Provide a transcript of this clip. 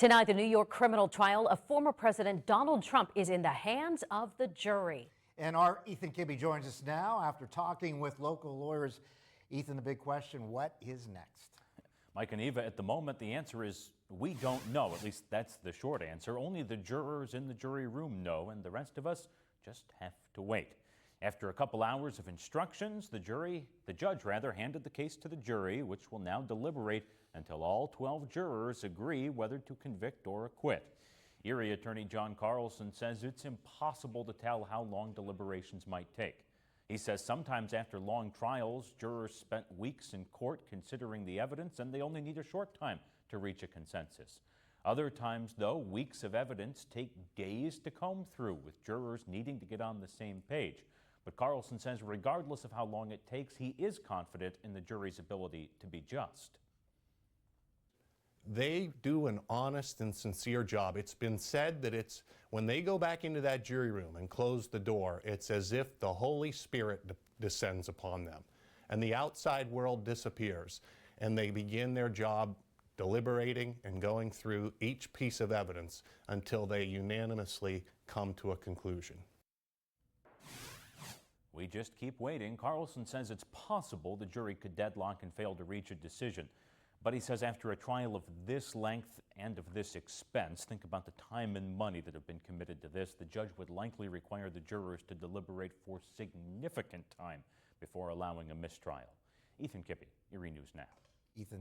Tonight, the New York criminal trial of former President Donald Trump is in the hands of the jury. And our Ethan Kibbe joins us now after talking with local lawyers. Ethan, the big question, what is next? Mike and Eva, at the moment, the answer is we don't know. At least that's the short answer. Only the jurors in the jury room know, and the rest of us just have to wait. After a couple hours of instructions, the judge handed the case to the jury, which will now deliberate until all 12 jurors agree whether to convict or acquit. Erie attorney John Carlson says it's impossible to tell how long deliberations might take. He says sometimes after long trials, jurors spent weeks in court considering the evidence, and they only need a short time to reach a consensus. Other times, though, weeks of evidence take days to comb through, with jurors needing to get on the same page. But Carlson says regardless of how long it takes, he is confident in the jury's ability to be just. They do an honest and sincere job. It's been said that when they go back into that jury room and close the door, it's as if the Holy Spirit descends upon them and the outside world disappears, and they begin their job deliberating and going through each piece of evidence until they unanimously come to a conclusion. We just keep waiting. Carlson says it's possible the jury could deadlock and fail to reach a decision. But he says after a trial of this length and of this expense, think about the time and money that have been committed to this, the judge would likely require the jurors to deliberate for significant time before allowing a mistrial. Ethan Kibbe, Erie News Now. Ethan.